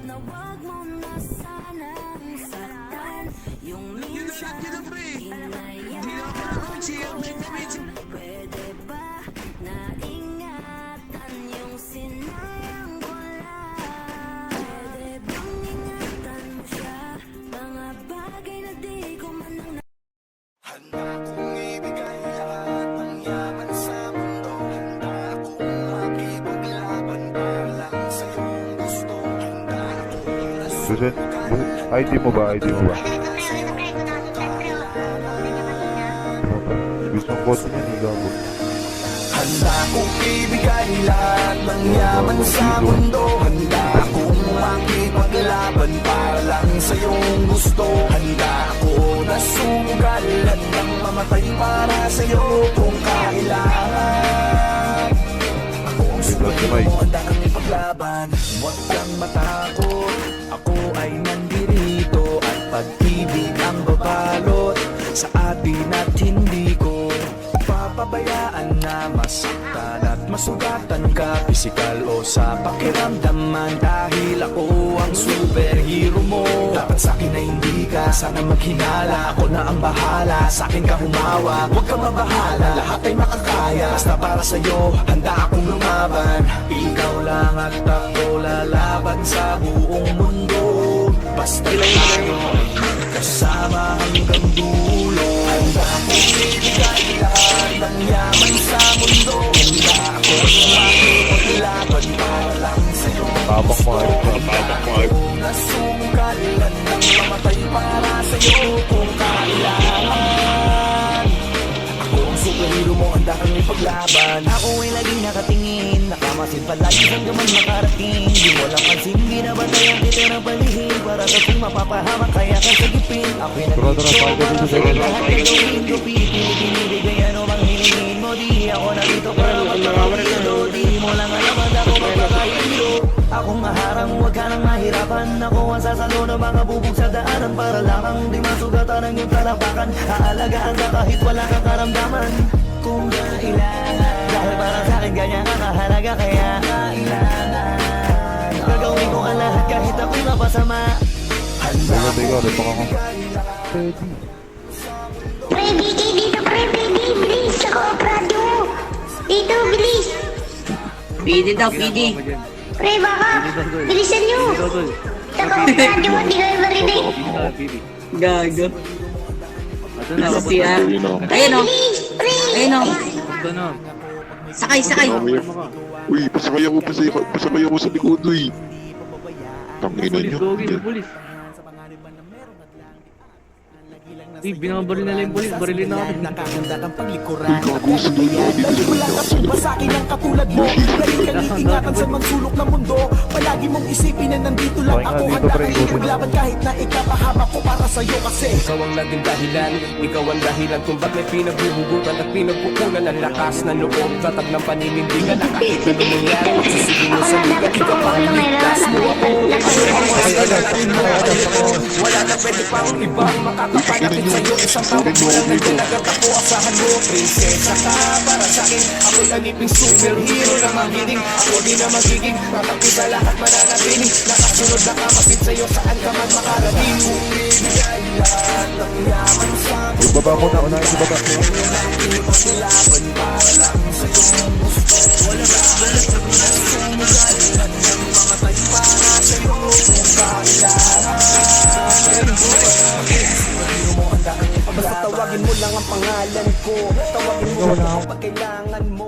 na wag mo na sanang saktan. Yung minsan hinayaan pwede ba na ingatan yung sinayang ko lang? Pwede bang ingatan mo siya? Mga bagay na di ko man ang Handa kong ibigay lahat ng yaman sa mundo. Handa akong makipaglaban para lang sa iyong gusto. Handa akong Susan, ID mo ba? ID mo ba? Gusto mong bote niya, gago. Handa kong ibigay lahat ng yaman sa mundo. Handa akong makipaglaban para lang sa iyong gusto. Handa ako na sumugal, handang mamatay para sa iyo kung kailangan. Ako ang sumunod mo, handa kang ipaglaban. Huwag kang matakot, ako ay nandirito. At pag-ibig ang babalot sa atin at hindi ko papabayaan na masaktan at masugatan ka, pisikal o sa pakiramdaman. Dahil ako ang superhero mo, dapat sa'kin na hindi ka sana maghinala. Ako na ang bahala, sa'kin ka humawa. Huwag ka mabahala, lahat ay makakaya. Basta para sa'yo, handa akong lumaban. Ikaw lang at ako lalaban sa buong mundo. Basta tayo kasama hanggang dulo. Handa akong ibigay lahat ng yaman sa mundo. Handa akong makipaglaban para lang sa'yo. Tabak mo, Nasunggal, handang mamatay para sa'yo kung kailangan. Ako ang superhero mo, handa kang ipaglaban. Ako ay lagi nakatingin, nakamasid palagi hanggang man makarating. Di mo lang pansin, binabantayan kita ng palihim. Para sa tuwing mapapahamak, kaya kang sagipin. Ako'y nandito para sa'yo, lahat na gawin ko. Pinibigay ano bang hilingin mo. Di ako narito para magpapahilo. Di mo lang alam at ako magpapahilo. Akong maharang, huwag ka nang mahirapan. Ako ang sasalo ng mga bubog sa daanan. Para lamang di masugatan ang iyong talapakan. Aalagaan ka kahit wala kang karamdaman. Kung kailangan, dahil para sa'kin ganyan ang kahalaga. Kaya kailangan, gagawin ko ang lahat kahit ako'y mapasama. Teka, repok ako. Pre, Biggie, dito pre, Biggie, bilis ako, Prado. Dito, bilis. PD daw, PD. Pre, baka, bilisan nyo. Ako, Prado, hindi kayo marinig. Gago. Kasi ayun o. Bilis, pre. Ayun o. Sakay, sakay. Uy, pasakay ako sa likod, uy. Tangina nyo. Binabaril nila yung polis, barilin na ako. Nakahanda kang paglikuran. Uy, kagusto na yun. Dahil wala ka pa sa akin ang katulad mo. Lagi kang iingatan sa magsulok ng mundo. Palagi mong isipin na nandito lang Okay nga, ako. dito, Handa pre, kang ikutin ipaglaban kahit na ikapahamak ko para sa'yo. Kasi ikaw ang naging dahilan, ikaw ang dahilan kung ba't may pinaghuhugutan at pinagpupunan ng lakas ng loob, tatag ng paninindigan na kahit na lumangyari, magsisigil mo sa ligat, ikaw pa ang ligtas mo ako. Wala na pwede pang ibang makakapanakit sa'yo, isang tawag mo lang nandiyan agad ako, asahan mo, prinsesa ka para sa'kin, ako'y aliping superhero na magiling, ako din na magiging matakti sa lahat mananatiling, nakasunod na kamasid sa'yo, saan ka man makarating. Ibigay lahat ng yaman sa Uy, baba mo na, unahin si baba. laban para lang sa iyong gusto. Wala ka balat na pinasumugal, handang mamatay para sa iyo kung kailangan. Basta tawagin mo lang ang pangalan ko, tawagin mo lang pag kailangan mo.